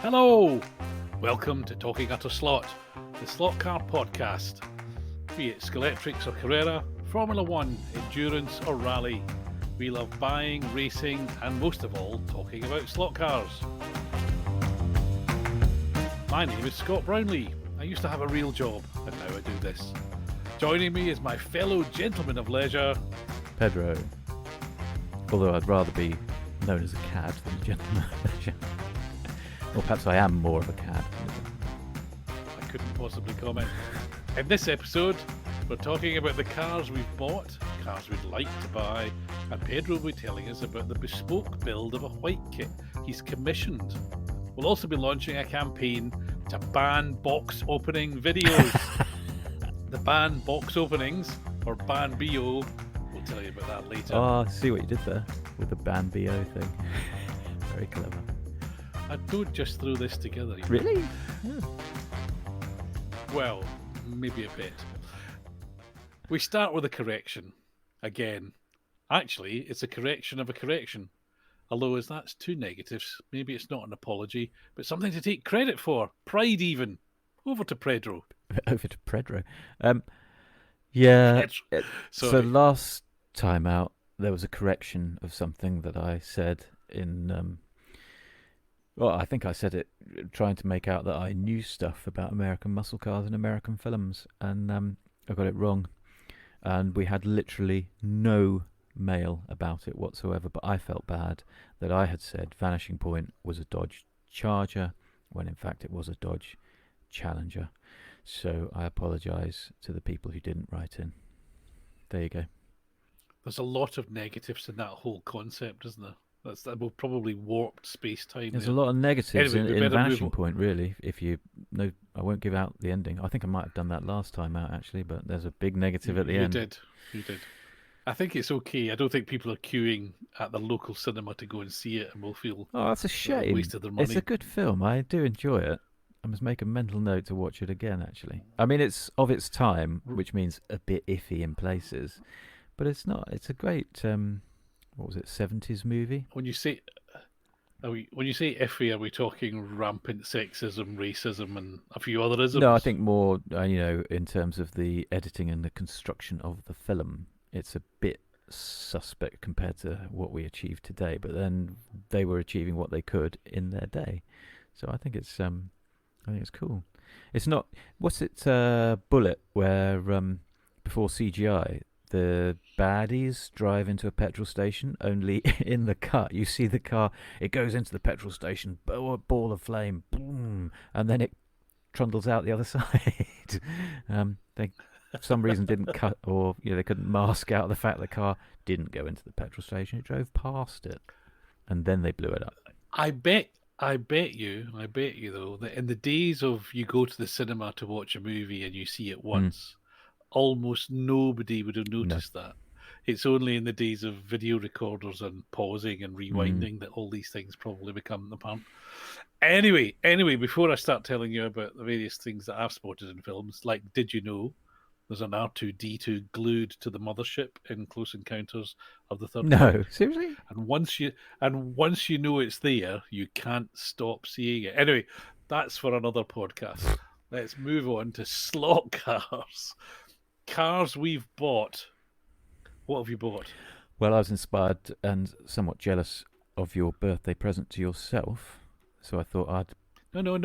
Hello! Welcome to Talking Utter Slot, the slot car podcast. Be it Skeletrix or Carrera, Formula One, endurance or rally, we love buying, racing, and most of all, talking about slot cars. My name is Scott Brownlee. I used to have a real job, and now I do this. Joining me is my fellow gentleman of leisure, Pedro. Although I'd rather be known as a cad than a gentleman of leisure. Or perhaps I am more of a cad. I couldn't possibly comment. In this episode, we're talking about the cars we've bought, cars we'd like to buy, and Pedro will be telling us about the bespoke build of a white kit he's commissioned. We'll also be launching a campaign to ban box opening videos. The ban box openings, or Ban B.O, we'll tell you about that later. Oh, I see what you did there with the Ban B.O thing. Very clever. I don't just throw this together. Really? Yeah. Well, maybe a bit. We start with a correction. Again. Actually, it's a correction of a correction. Although, as that's two negatives, maybe it's not an apology, but something to take credit for. Pride, even. Over to Pedro. Over to Pedro. Yeah. So Sorry. last time out, there was a correction of something that I said in... Well, I think I said it trying to make out that I knew stuff about American muscle cars and American films, and I got it wrong. And we had literally no mail about it whatsoever, but I felt bad that I had said Vanishing Point was a Dodge Charger, when in fact it was a Dodge Challenger. So I apologise to the people who didn't write in. There you go. There's a lot of negatives in that whole concept, isn't there? That will probably warped space-time. There's a lot of negatives Anyway, in Vanishing Point, really. If you know, I won't give out the ending. I think I might have done that last time out, actually, but there's a big negative at the end. You did. I think it's okay. I don't think people are queuing at the local cinema to go and see it and will feel that's a shame. Wasted their money. It's a good film. I do enjoy it. I must make a mental note to watch it again, actually. I mean, it's of its time, which means a bit iffy in places, but it's not. It's a great... what was it, 70s movie? When you say iffy, are we talking rampant sexism, racism, and a few other isms? No, I think more, in terms of the editing and the construction of the film, it's a bit suspect compared to what we achieve today. But then they were achieving what they could in their day, so I think it's cool. It's not. What's it? Bullet, where before CGI. The baddies drive into a petrol station, only in the cut you see the car, it goes into the petrol station, a ball of flame, boom, and then it trundles out the other side. They for some reason didn't cut, or they couldn't mask out the fact the car didn't go into the petrol station, it drove past it, and then they blew it up. I bet you though, that in the days of you go to the cinema to watch a movie and you see it once, almost nobody would have noticed that. It's only in the days of video recorders and pausing and rewinding that all these things probably become apparent. Anyway, before I start telling you about the various things that I've spotted in films, like did you know there's an R2-D2 glued to the mothership in Close Encounters of the Third Kind? No, seriously? And once you know it's there, you can't stop seeing it. Anyway, that's for another podcast. Let's move on to slot cars. Cars we've bought. What have you bought? Well, I was inspired and somewhat jealous of your birthday present to yourself, so I thought I'd... No.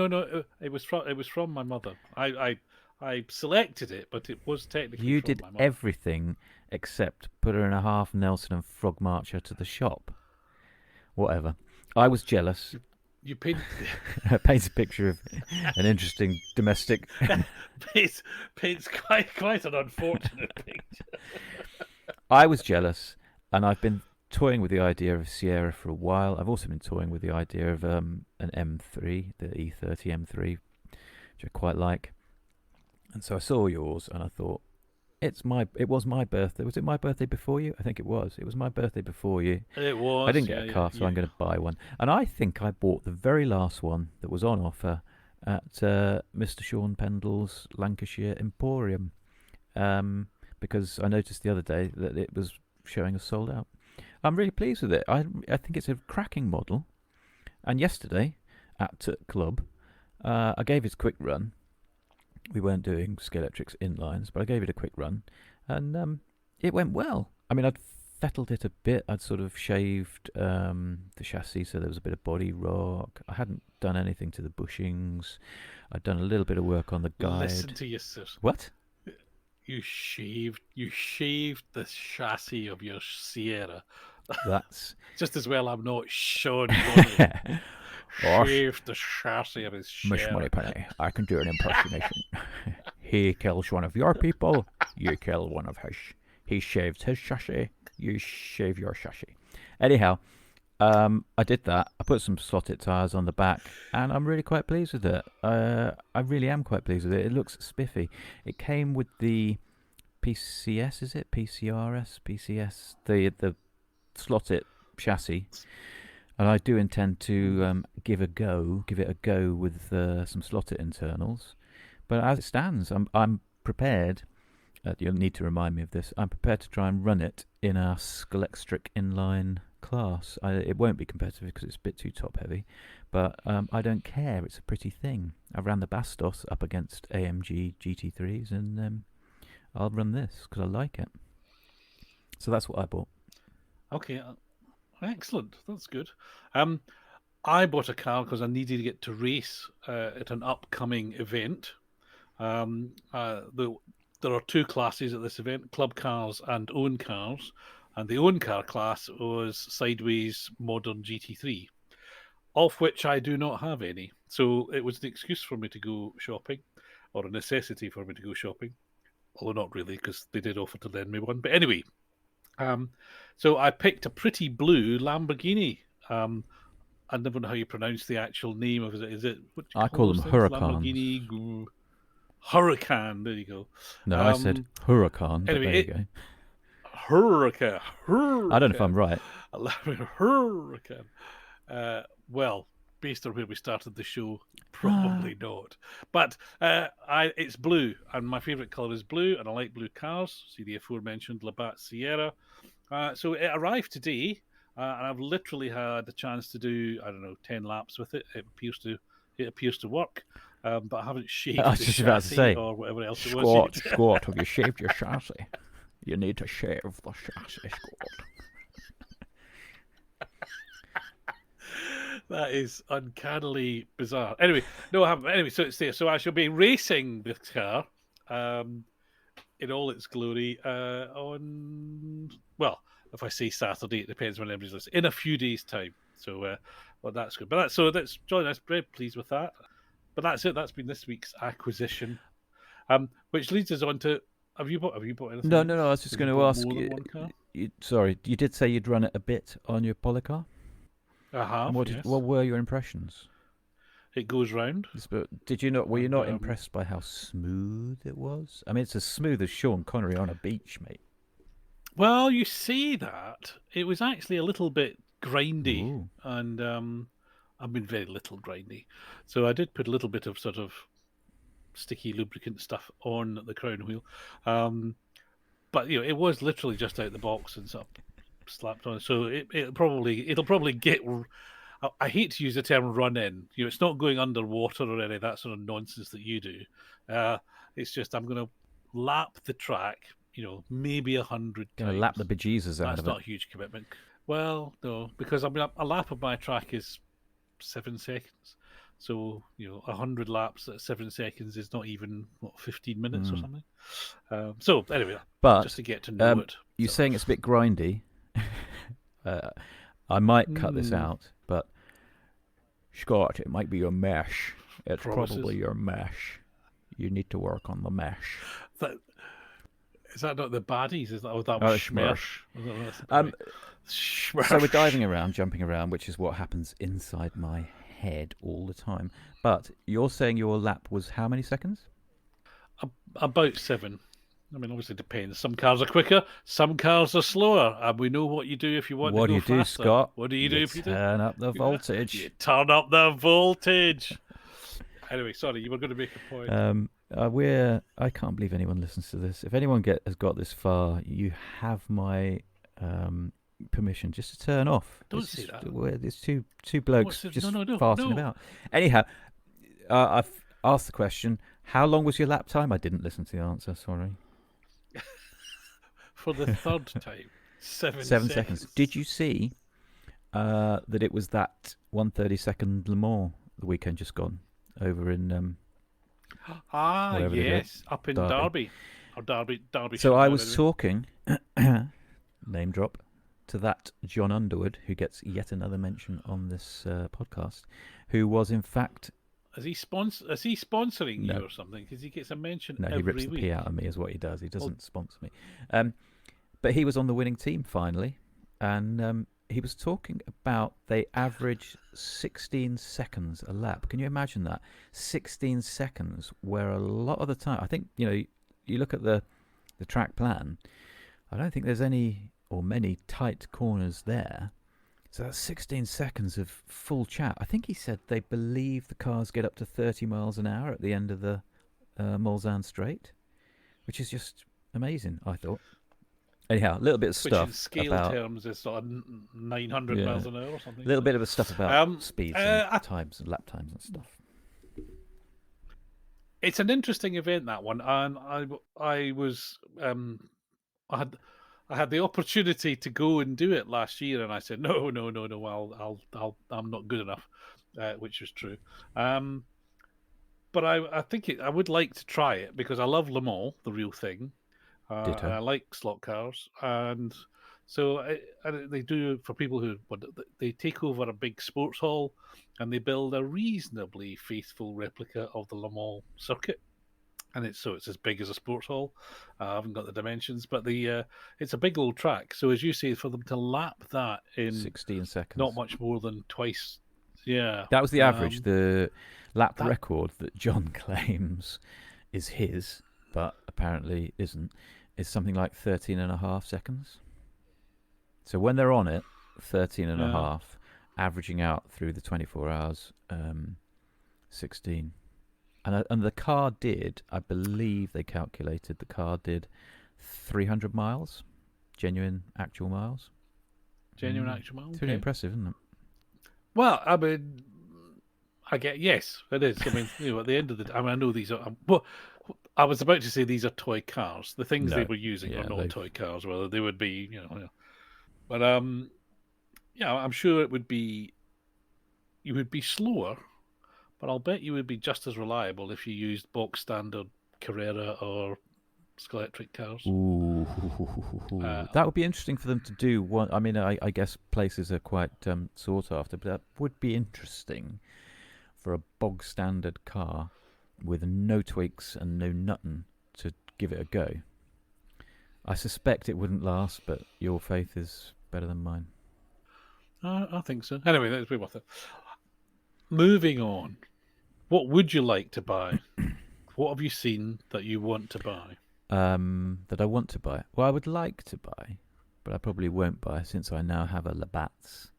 It was from my mother. I selected it, but it was technically You from did my mother. everything except put her in a half Nelson and frog march her to the shop. Whatever. I was jealous. You painted... Paints a picture of an interesting domestic... paints quite an unfortunate picture. I was jealous, and I've been toying with the idea of Sierra for a while. I've also been toying with the idea of an M3, the E30 M3, which I quite like. And so I saw yours, and I thought, it was my birthday. Was it my birthday before you? I think it was. It was my birthday before you. It was. I didn't get a car, so I'm going to buy one. And I think I bought the very last one that was on offer at Mr. Sean Pendle's Lancashire Emporium, because I noticed the other day that it was showing us sold out. I'm really pleased with it. I think it's a cracking model. And yesterday, at club. I gave it a quick run. We weren't doing Scalextric's inlines, but I gave it a quick run, and it went well. I mean, I'd fettled it a bit. I'd sort of shaved the chassis, so there was a bit of body rock. I hadn't done anything to the bushings. I'd done a little bit of work on the guide. Listen to you, sir. What? You shaved the chassis of your Sierra. That's just as well I'm not Sean Connery. Oh, Shaved the chassis of his Miss Sierra. Moneypenny, I can do an impersonation. He kills one of your people, you kill one of his. He shaves his chassis, you shave your chassis. Anyhow, I did that. I put some slotted tyres on the back, and I'm really quite pleased with it. I really am quite pleased with it. It looks spiffy. It came with the PCS, is it? PCRS? PCS? The slotted chassis. And I do intend to give it a go with some slotted internals. But as it stands, I'm prepared. You'll need to remind me of this. I'm prepared to try and run it in our Scalextric inline class. It won't be competitive because it's a bit too top heavy, but I don't care. It's a pretty thing. I ran the Bastos up against AMG GT3s, and I'll run this because I like it. So that's what I bought. Okay. Excellent. That's good. I bought a car because I needed to get to race at an upcoming event. There are two classes at this event: club cars and own cars. And the own car class was sideways modern GT3, of which I do not have any. So it was an excuse for me to go shopping, or a necessity for me to go shopping. Although not really, because they did offer to lend me one. But anyway. So I picked a pretty blue Lamborghini. I never know how you pronounce the actual name of it. Is it? What do you I call them Huracans. Lamborghini Huracan. There you go. No, I said Huracan. Anyway, there you go. Huracan. I don't know if I'm right. Huracan. Well, based on where we started the show, probably not. But it's blue, and my favourite colour is blue, and I like blue cars. See the aforementioned Labatt Sierra. So it arrived today, and I've literally had the chance to do, 10 laps with it. It appears to work, but I haven't shaved I was the just about to say, or whatever else it was. Scott, have you shaved your chassis? You need to shave the chassis, Scott. That is uncannily bizarre. Anyway, no, I haven't. Anyway, so it's there. So I shall be racing this car in all its glory if I say Saturday, it depends when everybody's listening. In a few days' time. So, that's good. But that's John. I'm very pleased with that. But that's it. That's been this week's acquisition. Which leads us on to. Have you bought anything? No. I was just going to ask you. Sorry, you did say you'd run it a bit on your Polycar. I have. And what were your impressions? It goes round. Did you not? Were you not impressed by how smooth it was? I mean, it's as smooth as Sean Connery on a beach, mate. Well, you say that. It was actually a little bit grindy. Ooh. And I've been very little grindy. So I did put a little bit of sort of sticky lubricant stuff on the crown wheel. But it was literally just out the box and sort of slapped on. So it'll probably get. I hate to use the term run in. It's not going underwater or any of that sort of nonsense that you do. It's just I'm going to lap the track. Maybe 100 times. Going to lap the bejesus out of it. That's not a huge commitment. Well, no, because a lap of my track is 7 seconds. So 100 laps at 7 seconds is not even 15 minutes or something. So anyway, but just to get to know it. You're saying it's a bit grindy. I might cut this out, but Scott, it might be your mesh. It's probably your mesh. You need to work on the mesh. Is that not the baddies? Is that was Schmersh? So we're diving around, jumping around, which is what happens inside my head all the time. But you're saying your lap was how many seconds? About 7. I mean, obviously it depends. Some cars are quicker, some cars are slower, and we know what you do if you want to go faster. What do you do, Scott? What do you do if you turn up the voltage? You turn up the voltage. Anyway, sorry, you were going to make a point. I can't believe anyone listens to this. If anyone has got this far, you have my permission just to turn off. Don't say that. There's two What's blokes it? just No, no, no, farting no. about. Anyhow, I've asked the question, how long was your lap time? I didn't listen to the answer, sorry. For the third time, 7 7 seconds. Did seconds. you see that it was that 132nd Le Mans the weekend just gone over in Ah, wherever they do it, yes, up in Derby? Derby, or So Derbyshire, I wherever was they do. talking, name drop, to that John Underwood, who gets yet another mention on this podcast, who was in fact Is he sponsoring no, you or something? Because he gets a mention no, he rips every the pee week. out of me, is what he does. He Well, doesn't sponsor me, but he was on the winning team finally, and he was talking about they average 16 seconds a lap. Can you imagine that? 16 seconds, where a lot of the time, I think you look at the track plan. I don't think there's any or many tight corners there. So that's 16 seconds of full chat. I think he said they believe the cars get up to 30 miles an hour at the end of the Mulsanne Straight, which is just amazing, I thought. Anyhow, a little bit of which in stuff scale about, terms is sort of 900 yeah, miles an hour or something, a isn't little it? bit of stuff about speeds and I times and lap times and stuff. It's an interesting event, that one, and I was I had I had the opportunity to go and do it last year, and I said no, no, no, no. I'm not good enough, which is true. Um, but I think I would like to try it because I love Le Mans, the real thing, and Ditto. I like slot cars, and so they do for people who they take over a big sports hall, and they build a reasonably faithful replica of the Le Mans circuit, and it's as big as a sports hall. I haven't got the dimensions, but the it's a big old track. So as you say, for them to lap that in 16 not seconds. much more than twice, yeah, That was the average. The lap that record that John claims is his, but apparently isn't, is something like 13 and a half seconds. So when they're on it, 13 and a yeah, half, averaging out through the 24 hours, 16. And the car did, I believe they calculated, the car did 300 miles, genuine actual miles. genuine actual It's really okay. impressive, isn't it? Well, I mean, I get yes, it is. I mean, at the end of the, I mean, I know these are. Well, I was about to say these are toy cars. The things they No. were using are Yeah, not they've toy cars. Whether they would be, but yeah, I'm sure it would be. You would be slower, but I'll bet you would be just as reliable if you used box standard Carrera or Scalextric cars. Ooh, Uh, that would be interesting for them to do. One, I mean, I guess places are quite sought after, but that would be interesting for a bog standard car with no tweaks and no nothing to give it a go. I suspect it wouldn't last, but your faith is better than mine. I think so. Anyway, that's way worth it. Moving on. What would you like to buy? What have you seen that you want to buy? That I want to buy. Well, I would like to buy, but I probably won't buy since I now have a Labatt's.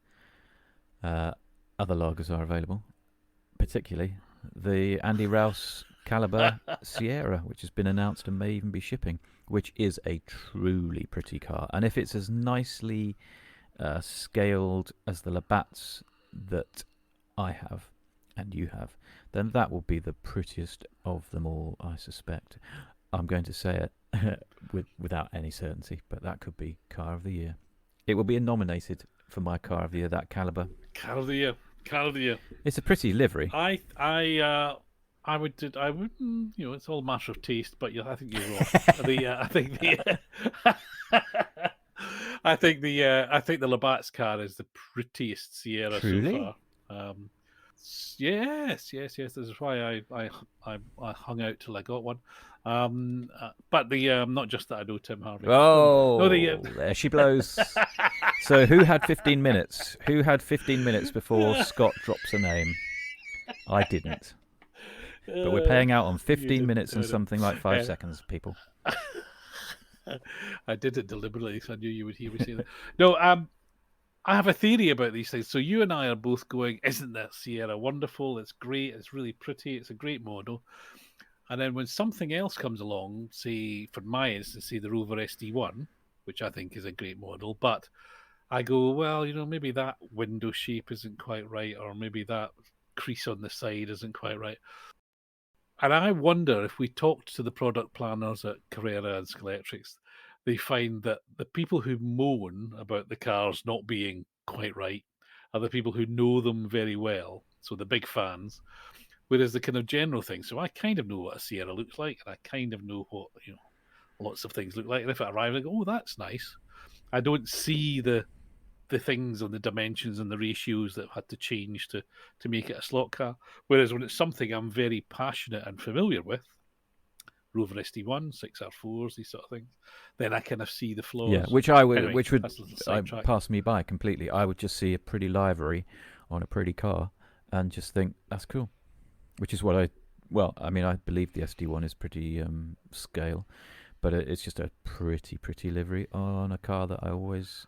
Other lagers are available, particularly the Andy Rouse Caliber Sierra, which has been announced and may even be shipping, which is a truly pretty car. And if it's as nicely scaled as the Labatt's that I have and you have, then that will be the prettiest of them all, I suspect. I'm going to say it without any certainty, but that could be Car of the Year. It will be nominated for my Car of the Year, that Caliber. Car of the year. Car of the year. It's a pretty livery. I would, it's all a matter of taste, but yeah, I think you're wrong. I think the, I think the Labatt's car is the prettiest Sierra so Truly? far. Um, yes. This is why I hung out till I got one. But the not just that I know Tim Harvey. No, the Oh, there she blows. So who had 15 minutes? Who had 15 minutes before Scott drops a name? I didn't. But we're paying out on you 15 didn't. minutes and something like 5 Uh, seconds, people. I did it deliberately, so I knew you would hear me say that. No, I have a theory about these things. So you and I are both going, isn't that Sierra wonderful? It's great. It's really pretty. It's a great model. And then when something else comes along, say for my instance, say the Rover SD1, which I think is a great model, but I go, well, maybe that window shape isn't quite right, or maybe that crease on the side isn't quite right. And I wonder if we talked to the product planners at Carrera and Scalextrics, they find that the people who moan about the cars not being quite right are the people who know them very well, so the big fans, whereas the kind of general thing. So I kind of know what a Sierra looks like, and I kind of know what lots of things look like. And if it arrives, I go, "Oh, that's nice." I don't see the things on the dimensions and the ratios that had to change to make it a slot car. Whereas when it's something I'm very passionate and familiar with, Rover SD1, 6R4s, these sort of things, then I kind of see the Yeah, flaws. which Anyway, would that's a little sidetrack. pass me by completely. I would just see a pretty livery on a pretty car and just think that's cool. Which is what I mean, I believe the SD1 is pretty scale, but it's just a pretty livery on a car that I always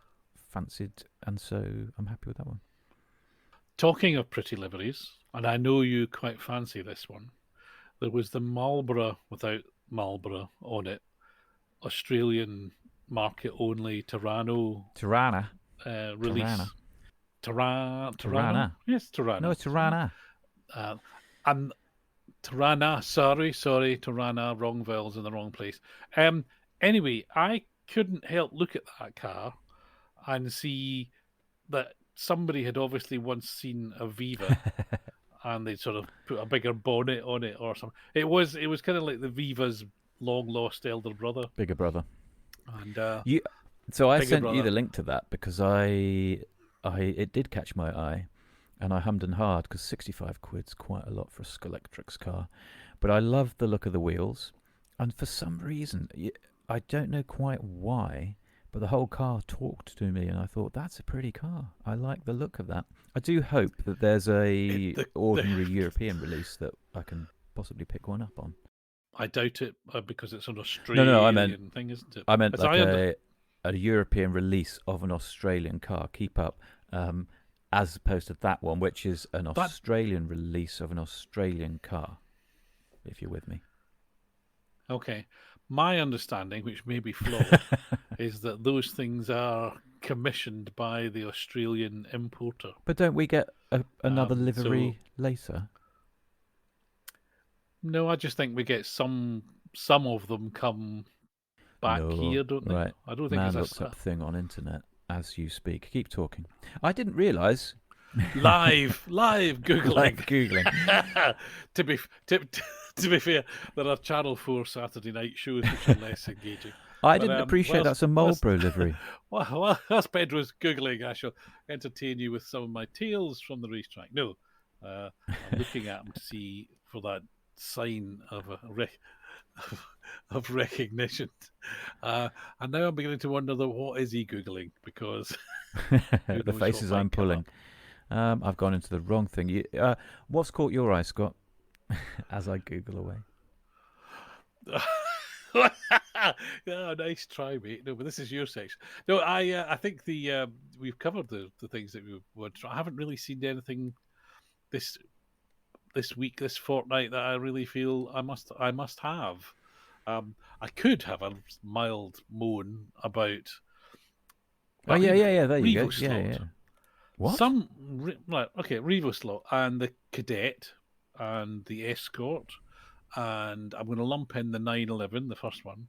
fancied, and so I'm happy with that one. Talking of pretty liveries, and I know you quite fancy this one, there was the Marlborough without Marlborough on it, Australian market only Tirano Tirana, Tirana, release. Tirano? Tirana. Yes, No, Tirano. it's Tirana. Uh, and Tirana, sorry, Tirana, wrong vowels in the wrong place. Anyway, I couldn't help look at that car and see that somebody had obviously once seen a Viva and they'd sort of put a bigger bonnet on it or something. It was kind of like the Viva's long lost elder brother Bigger brother. and You. So I bigger sent you brother. the link to that because it did catch my eye, and I hummed and hard because 65 quid's quite a lot for a Scalextrics car. But I love the look of the wheels, and for some reason, I don't know quite why, but the whole car talked to me, and I thought that's a pretty car. I like the look of that. I do hope that there's It, a the ordinary European release that I can possibly pick one up on. I doubt it because it's an No, Australian thing, isn't it? I meant As like I under a European release of an Australian car. Keep up. As opposed to that one, which is an that Australian release of an Australian car. If you're with me. Okay. My understanding, which may be flawed, is that those things are commissioned by the Australian importer. But don't we get another So livery later? no, I just think we get some of them come back No. here, don't they? Right. I don't think it's Man looks a up thing on internet as you speak. Keep talking. I didn't realise. live googling. Live Googling. to be to, to be fair, there are Channel 4 Saturday night shows which are less engaging. I But didn't appreciate that's a whilst Marlboro livery. as Pedro's googling, I shall entertain you with some of my tales from the racetrack. No, I'm looking at him to see for that sign of of recognition, and now I'm beginning to wonder what is he googling because who The knows what faces I'm might come pulling. up. I've gone into the wrong thing. What's caught your eye, Scott? As I Google away. Yeah, nice try, mate. No, but this is your section. No, I think we've covered the things that we would try. I haven't really seen anything this this week, this fortnight that I really feel I must have. I could have a mild moan about, Oh well, here we go. yeah. There you go. Yeah. Revoslot. What? Right, okay, Revoslot and the Cadet and the Escort, and I'm going to lump in the 911, the first one.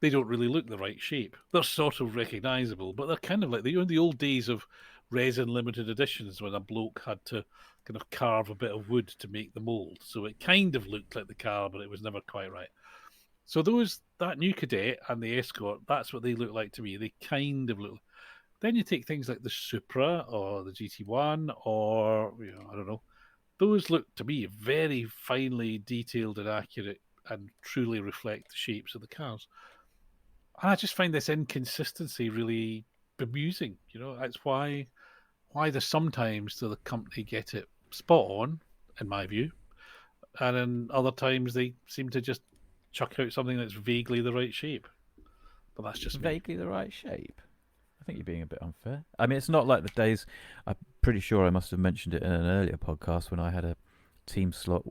They don't really look the right shape. They're sort of recognisable, but they're kind of like the old days of resin limited editions when a bloke had to kind of carve a bit of wood to make the mold. So it kind of looked like the car, but it was never quite right. So that new Cadet and the Escort, that's what they look like to me. They kind of look. Then you take things like the Supra or the GT1 or I don't know. Those look to me very finely detailed and accurate and truly reflect the shapes of the cars. And I just find this inconsistency really bemusing. That's why there's sometimes do the company get it spot on, in my view, and then other times they seem to just chuck out something that's vaguely the right shape. But that's just me. Vaguely the right shape. I think you're being a bit unfair. I mean, it's not like the days. I'm pretty sure I must have mentioned it in an earlier podcast when I had a team slot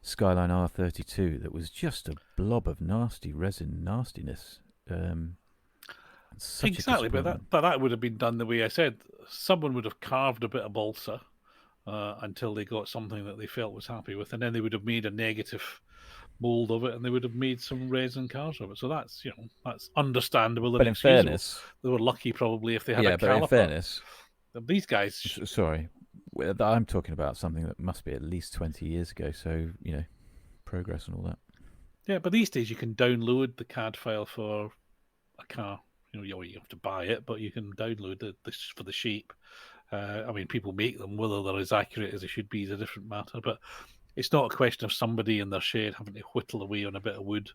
Skyline R32 that was just a blob of nasty resin nastiness. It's such Exactly, a but disappointment. that would have been done the way I said. Someone would have carved a bit of balsa until they got something that they felt was happy with, and then they would have made a negative mold of it, and they would have made some resin cars of it. So that's that's understandable and But in excusable. fairness, They were lucky probably if they had a yeah, but in caliper. fairness, These guys, sorry, I'm talking about something that must be at least 20 years ago. So progress and all that. yeah, but these days you can download the CAD file for a car. You have to buy it, but you can download this for the shape. I mean, people make them. Whether they're as accurate as they should be is a different matter. But it's not a question of somebody in their shed having to whittle away on a bit of wood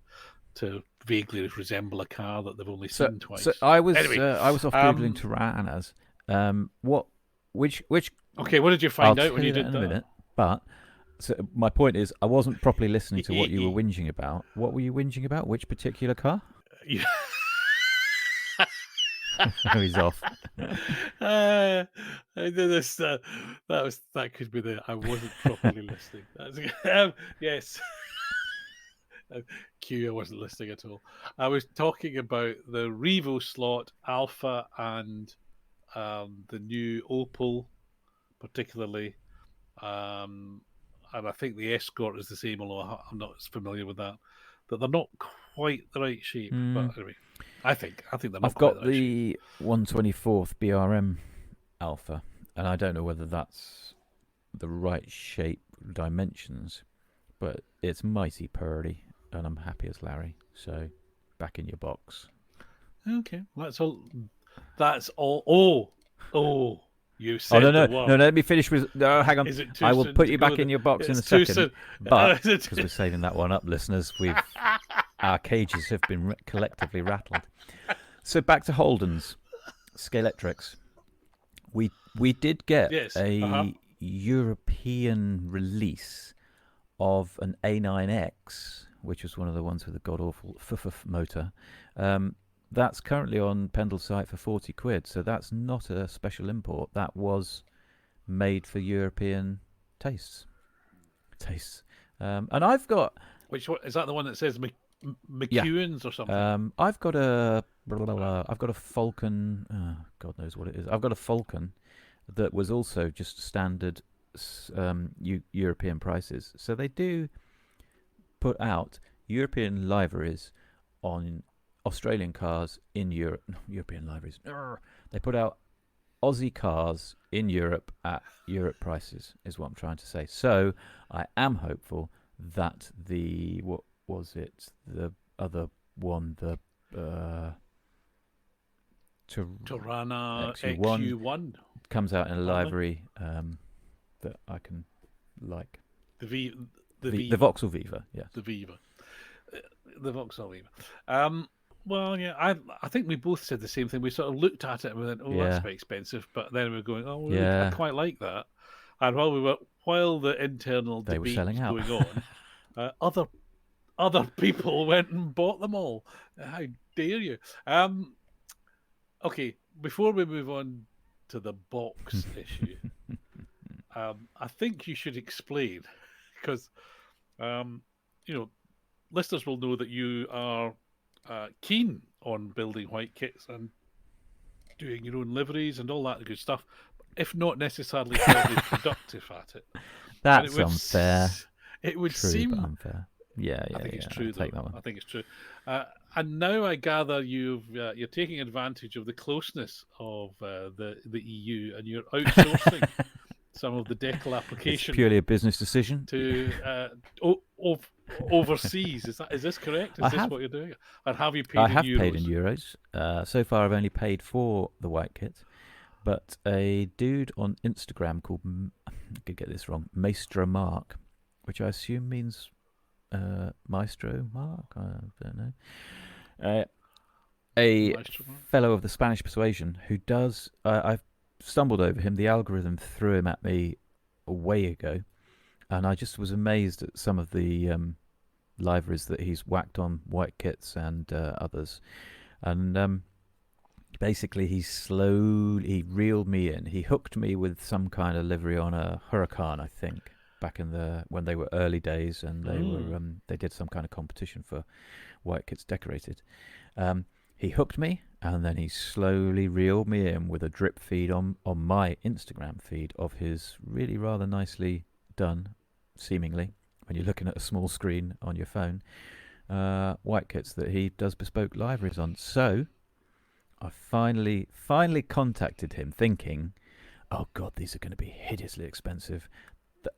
to vaguely resemble a car that they've only So, seen twice. so I was Anyway, I was off googling Tyrannas. Which okay, what did you I'll find out tell when you you that did in a that? minute. But so my point is, I wasn't properly listening to what you were whinging about. What were you whinging about? Which particular car? He's off. I did this. That could be the. I wasn't properly listening. Yes. Q, I wasn't listening at all. I was talking about the Revoslot Alpha and the new Opel, particularly. And I think the Escort is the same, although I'm not as familiar with that. That they're not quite the right shape. But anyway, I think they're not I've quite got the right shape. the 124th BRM Alpha, and I don't know whether that's the right shape dimensions, but it's mighty purdy, and I'm happy as Larry. So, back in your box. Okay, that's all. That's all. Oh, you said no, the no, word. no. Let me finish with. No, hang on. Is it too I will soon put to you go back in your box in a It's too second. soon. But because we're saving that one up, listeners, our cages have been collectively rattled. So back to Holden's Scalextrics. We did get Yes. a European release of an A9X, which was one of the ones with the god awful motor. That's currently on Pendle's site for 40 quid. So that's not a special import. That was made for European tastes. And I've got. Which one is that? The one that says McEwen's or something? I've got a. I've got a Falcon. God knows what it is. I've got a Falcon that was also just standard European prices. So they do put out European liveries on Australian cars in Europe. European liveries. They put out Aussie cars in Europe at Europe prices, is what I'm trying to say. So I am hopeful that what was it? The other one, the Tirana XU1 XU1 comes out in a livery that I can like. The Vauxhall Viva, yes. The Viva. The Vauxhall Viva. Well, yeah, I think we both said the same thing. We sort of looked at it and we went, "Oh, that's very expensive," but then we were going, "Oh, I quite like that." And while the internal debate was going on, other people went and bought them all. How dare you? Okay, before we move on to the box issue, I think you should explain because, listeners will know that you are keen on building white kits and doing your own liveries and all that good stuff, if not necessarily terribly productive at it. That's unfair. It would true, seem but unfair. Yeah, I think it's true. I'll take that one. I think it's true. And now I gather you're taking advantage of the closeness of the EU and you're outsourcing some of the decal application. It's purely a business decision to overseas. Is this correct? Is this what you're doing? And have you paid in euros? I have paid in euros. So far, I've only paid for the white kit. But a dude on Instagram called, I could get this wrong, Maestro Mark, which I assume means Maestro Mark? I don't know. A fellow of the Spanish persuasion who does, I've stumbled over him. The algorithm threw him at me a way ago. And I just was amazed at some of the liveries that he's whacked on white kits and others. And basically he reeled me in. He hooked me with some kind of livery on a Huracan, I think, back in when they were early days, and they did some kind of competition for white kits decorated. He hooked me, and then he slowly reeled me in with a drip feed on my Instagram feed of his really rather nicely done, seemingly, when you're looking at a small screen on your phone, white kits that he does bespoke liveries on. So I finally contacted him thinking, oh God, these are going to be hideously expensive.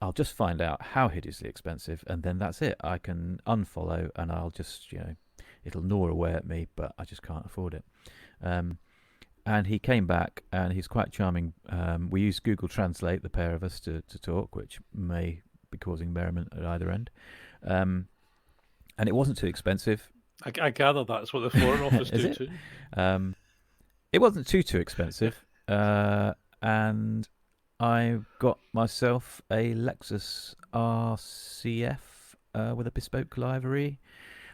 I'll just find out how hideously expensive, and then that's it. I can unfollow, and I'll just, it'll gnaw away at me, but I just can't afford it. And he came back, and he's quite charming. We used Google Translate, the pair of us, to talk, which may be causing merriment at either end. And it wasn't too expensive. I gather that's what the Foreign Office do too. It wasn't too expensive. And I got myself a Lexus RCF with a bespoke livery,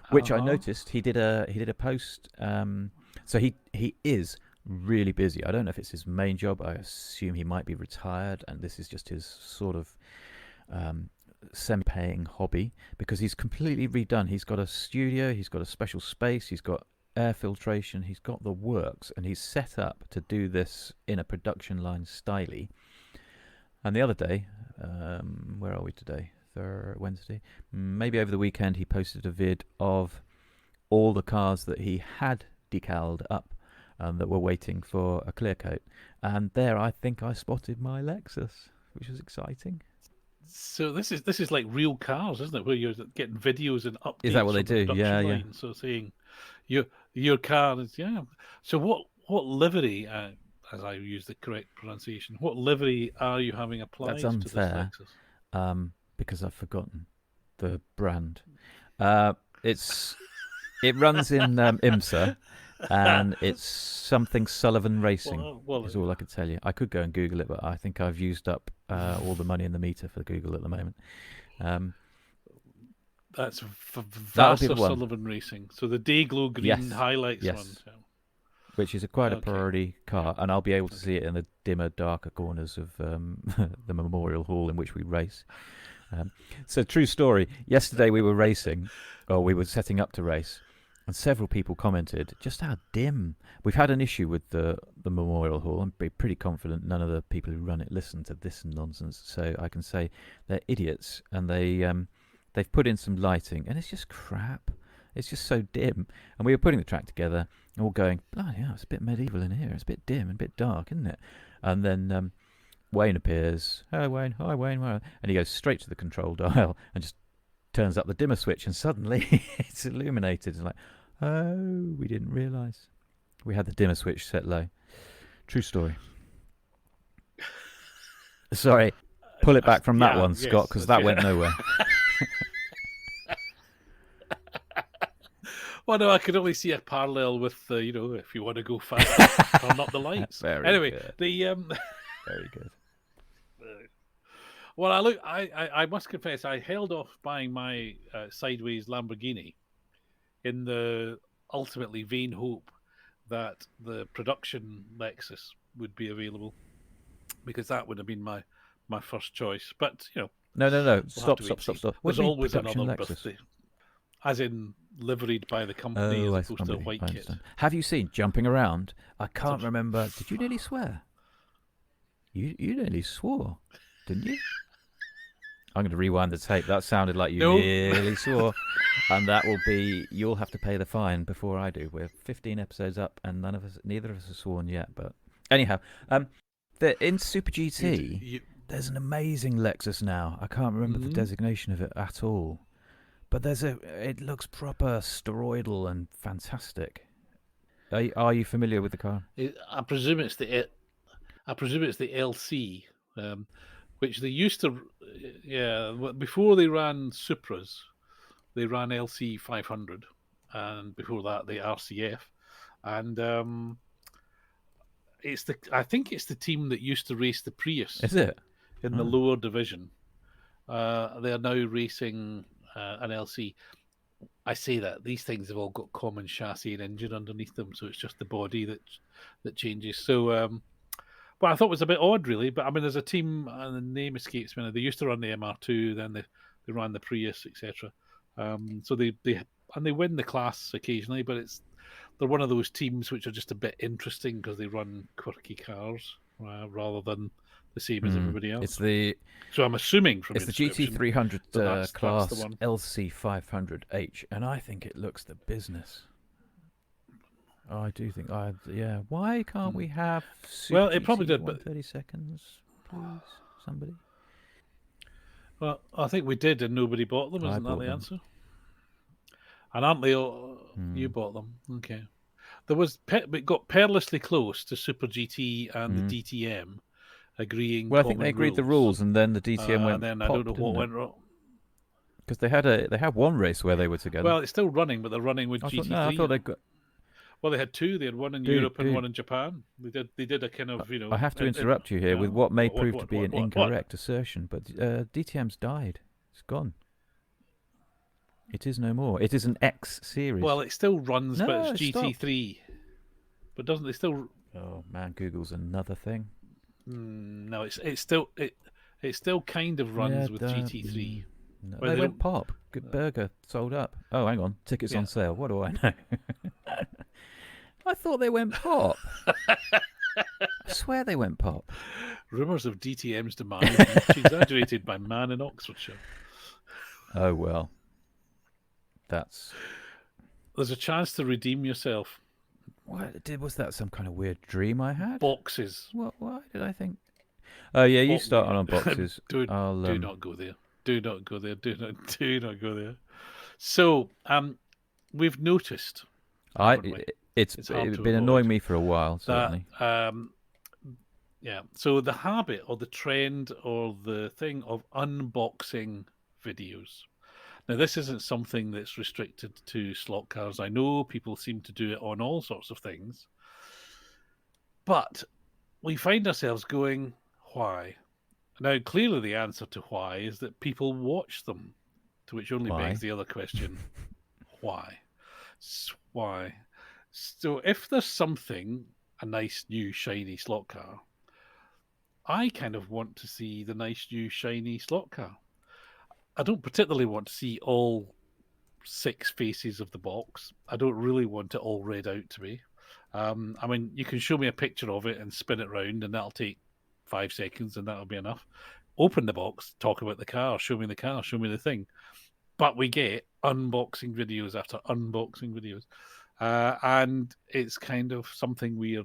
which I noticed he did a post. So he is really busy. I don't know if it's his main job. I assume he might be retired, and this is just his sort of semi-paying hobby, because he's completely redone. He's got a studio. He's got a special space. He's got air filtration. He's got the works, and he's set up to do this in a production line style. And the other day, where are we today? Wednesday? Maybe over the weekend, he posted a vid of all the cars that he had decaled up that were waiting for a clear coat. And there, I think I spotted my Lexus, which was exciting. So this is like real cars, isn't it? Where you're getting videos and updates. Is that what they from the do? production Yeah. line. So saying your car is So what livery? As I use the correct pronunciation, what livery are you having applied That's to this unfair, Lexus? because I've forgotten the brand. It runs in IMSA, and it's something Sullivan Racing. Well, is all I could tell you. I could go and Google it, but I think I've used up all the money in the meter for Google at the moment. That's That'll be the Vassar one. Sullivan Racing. So the Dayglow green Yes. highlights Yes. one. So. Which is quite a Okay. priority car, and I'll be able to see it in the dimmer, darker corners of the Memorial Hall in which we race. So, true story. Yesterday we were racing, or we were setting up to race, and several people commented just how dim. We've had an issue with the Memorial Hall. I'm pretty confident none of the people who run it listen to this nonsense, so I can say they're idiots, and they've put in some lighting, and it's just crap. It's just so dim. And we were putting the track together, and all going, bloody hell, it's a bit medieval in here. It's a bit dim and a bit dark, isn't it? And then Wayne appears. Hello, Wayne. Hi, Wayne. And he goes straight to the control dial and just turns up the dimmer switch, and suddenly it's illuminated. It's like, oh, we didn't realise. We had the dimmer switch set low. True story. Sorry. Pull it back from that one, Scott, because that went nowhere. Well, no, I could only see a parallel with, if you want to go fast, turn up the lights. Very good. Very good. Well, I must confess, I held off buying my sideways Lamborghini in the ultimately vain hope that the production Lexus would be available, because that would have been my first choice. But No. we'll Stop. There's always another birthday. As in liveried by the company as opposed to a white kit. Have you seen Jumping Around? I can't remember. Did you nearly swear? You nearly swore, didn't you? I'm going to rewind the tape. That sounded like you nearly swore. And that will be, you'll have to pay the fine before I do. We're 15 episodes up, and neither of us have sworn yet. But anyhow, in Super GT, there's an amazing Lexus now. I can't remember the designation of it at all. But it looks proper steroidal and fantastic. Are you familiar with the car? I presume it's the LC, which they used to, before they ran Supras, they ran LC 500, and before that the RCF, and I think it's the team that used to race the Prius. Is it? In the lower division? They are now racing an LC. I say that these things have all got common chassis and engine underneath them, so it's just the body that changes. So, well, I thought it was a bit odd, really. But I mean, there's a team, and the name escapes me. They used to run the MR2, then they ran the Prius, etc. So they win the class occasionally, but they're one of those teams which are just a bit interesting because they run quirky cars rather than the same as everybody It's else. the So I'm assuming from it's your the description GT300 that that's the class one. LC500H, and I think it looks the business. I do think yeah. Why can't we have Super Well, it probably GT did, but 130 seconds, please? Somebody. well, I think we did, and nobody bought them. I Isn't that bought the them. answer? And aren't they all? You bought them, okay? There was it got perilously close to Super GT and the DTM agreeing Well, I think they common agreed the rules, rules, and then the DTM and went then I don't pop, know what didn't it? went wrong. Because they had one race where they were together. Well, it's still running, but they're running with GT3. I thought they got. Well, they had two. They had one in Europe and one in Japan. They did a kind of I have to interrupt you here with what may prove to be an what? incorrect assertion, but DTM's died. It's gone. It is no more. It is an X series. Well, it still runs, No, but it's GT3. stopped. But doesn't it still? Oh man, Google's another thing. No, it's still kind of runs with GT3. No, Well, they they went don't- pop. Good burger sold up. Oh, hang on, tickets on sale. What do I know? I thought they went pop. I swear they went pop. Rumours of DTM's demise much exaggerated by man in Oxfordshire. Oh well, that's. There's a chance to redeem yourself. Was that some kind of weird dream I had? Boxes. What? Why did I think? Oh yeah, you start on boxes. Do not go there. Do not go there. Do not go there. So, we've noticed. It's been annoying me for a while, certainly. Yeah. So the habit or the trend or the thing of unboxing videos. Now, this isn't something that's restricted to slot cars. I know people seem to do it on all sorts of things. But we find ourselves going, why? Now, clearly the answer to why is that people watch them, to which only begs the other question, why? Why? So if there's something, a nice new shiny slot car, I kind of want to see the nice new shiny slot car. I don't particularly want to see all 6 faces of the box. I don't really want it all read out to me. I mean, you can show me a picture of it and spin it round, and that'll take 5 seconds, and that'll be enough. Open the box, talk about the car, show me the thing. But we get unboxing videos after unboxing videos. And it's kind of something we're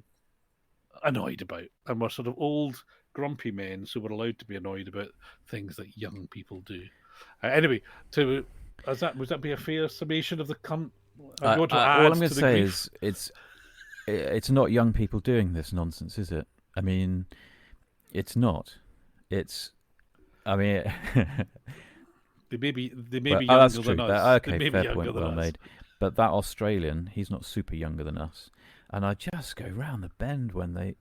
annoyed about. And we're sort of old, grumpy men, so we're allowed to be annoyed about things that young people do. Anyway, would that be a fair summation of the all I'm going to say is it's not young people doing this nonsense, is it? I mean, it's not. I mean, they may be younger that's true. than us. Okay, fair point, well made. But that Australian, he's not super younger than us, and I just go round the bend when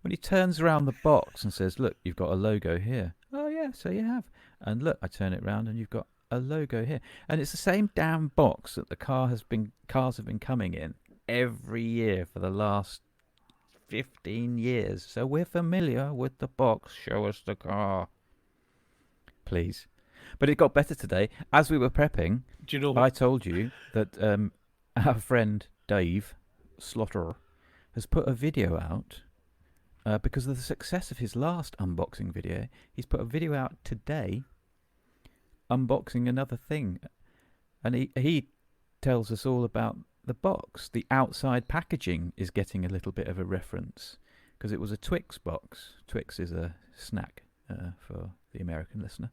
he turns around the box and says, "Look, you've got a logo here." Oh yeah, so you have. And look, I turn it round and you've got a logo here, and it's the same damn box that cars have been coming in every year for the last 15 years. So we're familiar with the box. Show us the car, please. But it got better today. As we were prepping, do you know? I told you that our friend Dave Slaughter has put a video out because of the success of his last unboxing video. He's put a video out today unboxing another thing, and he tells us all about the box. The outside packaging is getting a little bit of a reference because it was a Twix box. Twix is a snack for the American listener.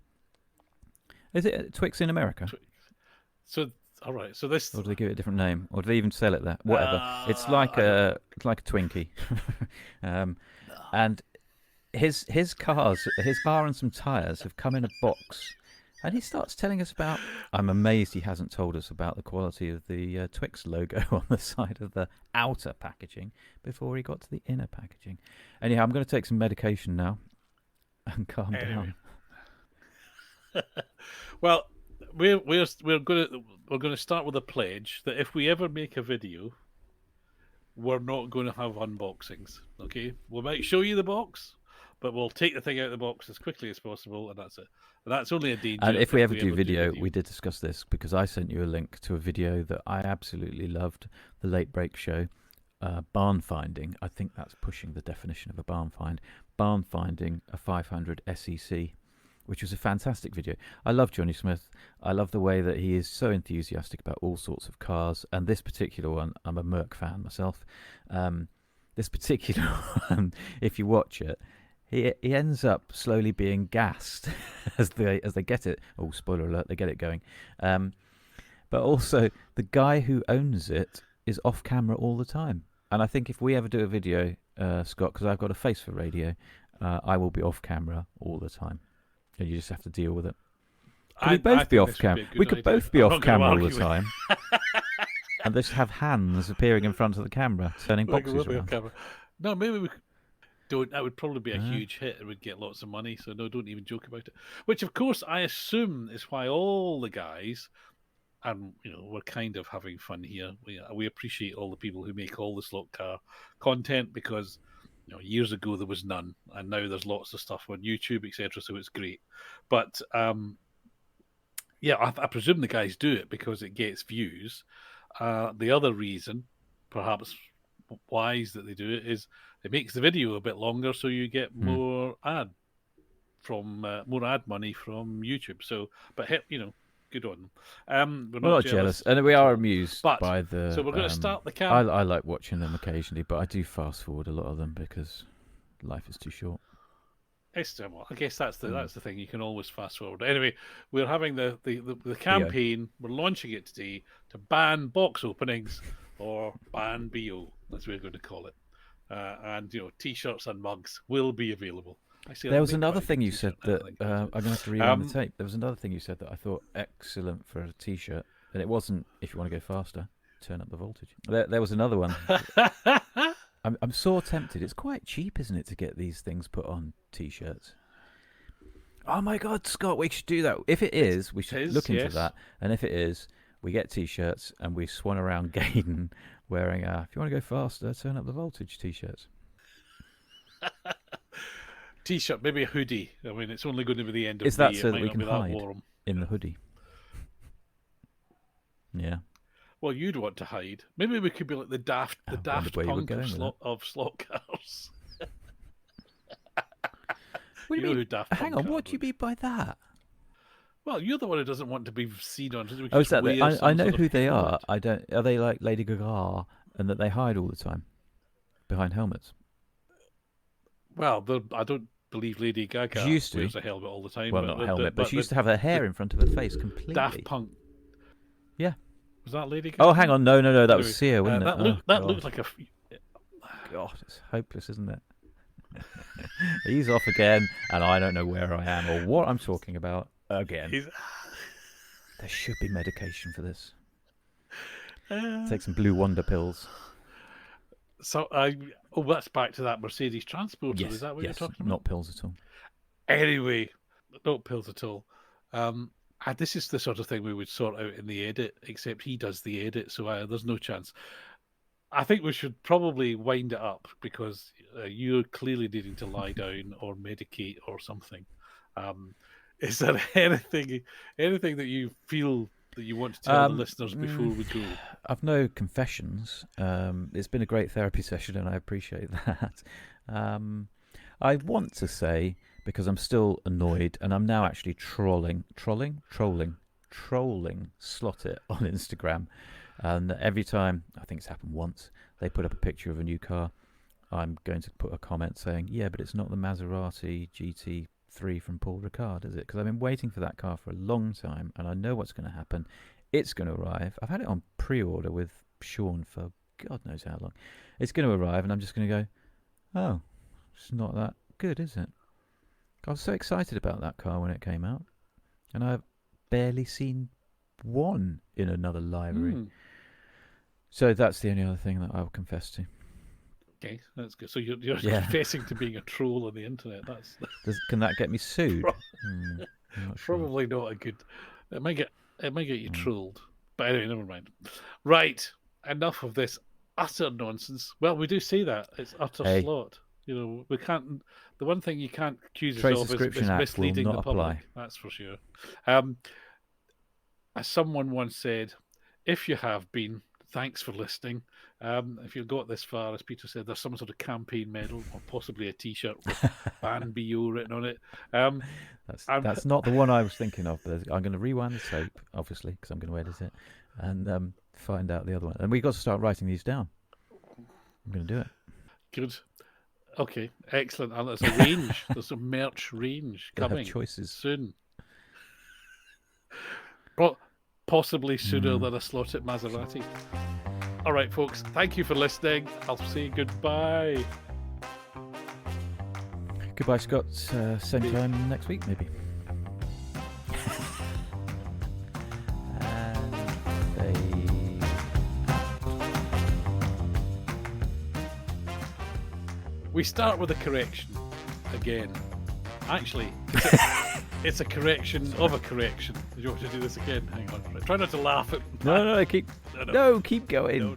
Is it Twix in America? So all right. So this, or do they give it a different name, or do they even sell it there? Whatever. It's like a Twinkie, and his car and some tires have come in a box. And he starts telling us about. I'm amazed he hasn't told us about the quality of the Twix logo on the side of the outer packaging before he got to the inner packaging. Anyhow, I'm going to take some medication now and calm down. Well, we're going to start with a pledge that if we ever make a video, we're not going to have unboxings. Okay, we might show you the box, but we'll take the thing out of the box as quickly as possible, and that's it. And that's only a danger. And if we ever do video, we did discuss this because I sent you a link to a video that I absolutely loved, the Late Break Show, barn finding. I think that's pushing the definition of a barn find. Barn finding a 500 SEC, which was a fantastic video. I love Johnny Smith. I love the way that he is so enthusiastic about all sorts of cars. And this particular one, I'm a Merc fan myself. This particular one, if you watch it, he ends up slowly being gassed as they get it. Oh, spoiler alert! They get it going. But also, the guy who owns it is off camera all the time. And I think if we ever do a video, Scott, because I've got a face for radio, I will be off camera all the time, and you just have to deal with it. Could we both be off camera? We could both be off camera all the time, and just have hands appearing in front of the camera, turning boxes around. No, maybe we could. That would probably be a huge hit. It would get lots of money. So no, don't even joke about it. Which, of course, I assume is why all the guys, and we're kind of having fun here. We appreciate all the people who make all the slot car content because years ago there was none, and now there's lots of stuff on YouTube, etc. So it's great. But yeah, I presume the guys do it because it gets views. The other reason, perhaps wise that they do it, is it makes the video a bit longer, so you get more ad money from YouTube. So, but good on them. We're not jealous, and we are amused by the. So we're going to start the camp. I like watching them occasionally, but I do fast forward a lot of them because life is too short. I guess that's the thing. You can always fast forward. Anyway, we're having the campaign. We're launching it today to ban box openings, or Ban B.O, as we're going to call it. And T-shirts and mugs will be available. There was another thing you said that I'm going to have to read on the tape. There was another thing you said that I thought excellent for a T-shirt, and it wasn't. If you want to go faster, turn up the voltage. There was another one. I'm so tempted. It's quite cheap, isn't it, to get these things put on T-shirts? Oh my God, Scott, we should do that. If it is, we should look into that. And if it is, we get T-shirts and we swan around Gaydon wearing, if you want to go faster, turn up the voltage T-shirts. T-shirt, maybe a hoodie. I mean, it's only going to be the end of Is May. that so that we can hide in the hoodie? Yeah. Well, you'd want to hide. Maybe we could be like the Daft Punk of slot cars. What do you mean? Hang on, what do you mean by that? Well, you're the one who doesn't want to be seen on. Oh, is that I know who they are. I don't. Are they like Lady Gaga and that they hide all the time behind helmets? Well, I don't believe Lady Gaga wears a helmet all the time. Well, not a helmet, but she used to have her hair in front of her face completely. Daft Punk. Yeah. Was that Lady Gaga? Oh, hang on. No. That was Sia, wasn't it? That looked like a... God, it's hopeless, isn't it? He's off again, and I don't know where I am or what I'm talking about again. There should be medication for this. Take some Blue Wonder pills. So, that's back to that Mercedes Transporter. Yes, is that what you're talking about? Not pills at all. Anyway, not pills at all. This is the sort of thing we would sort out in the edit, except he does the edit, so there's no chance. I think we should probably wind it up because you're clearly needing to lie down or medicate or something. Is there anything that you feel that you want to tell the listeners before we go? I've no confessions. It's been a great therapy session, and I appreciate that. I want to say, because I'm still annoyed, and I'm now actually trolling Slot It on Instagram. And every time, I think it's happened once, they put up a picture of a new car, I'm going to put a comment saying, yeah, but it's not the Maserati GT3 from Paul Ricard, is it? Because I've been waiting for that car for a long time, and I know what's going to happen. It's going to arrive. I've had it on pre-order with Sean for God knows how long. It's going to arrive, and I'm just going to go, oh, it's not that good, is it? I was so excited about that car when it came out, and I've barely seen one in another library. So that's the only other thing that I'll confess to. Okay, that's good. So you're confessing to being a troll on the internet. Can that get me sued? Probably not a good. It might get you trolled. But anyway, never mind. Right, enough of this utter nonsense. Well, we do say that it's utter slot. You know, we can't. The one thing you can't accuse us Trade of Subscription is Act will misleading not the public. apply. That's for sure. As someone once said, if you have been, thanks for listening. If you've got this far, as Peter said, there's some sort of campaign medal or possibly a T-shirt with Ban B.O written on it. That's not the one I was thinking of. I'm going to rewind the tape, obviously, because I'm going to edit it, and find out the other one. And we've got to start writing these down. I'm going to do it. Good. Okay, excellent. And there's a range. There's a merch range coming choices soon. But possibly sooner than a slot at Maserati. All right, folks. Thank you for listening. I'll say goodbye. Goodbye, Scott. Same time next week, maybe. We start with a correction again. Actually, it's a correction of a correction. Do you want to do this again? Hang on. Try not to laugh at. No, keep. No, keep going. No.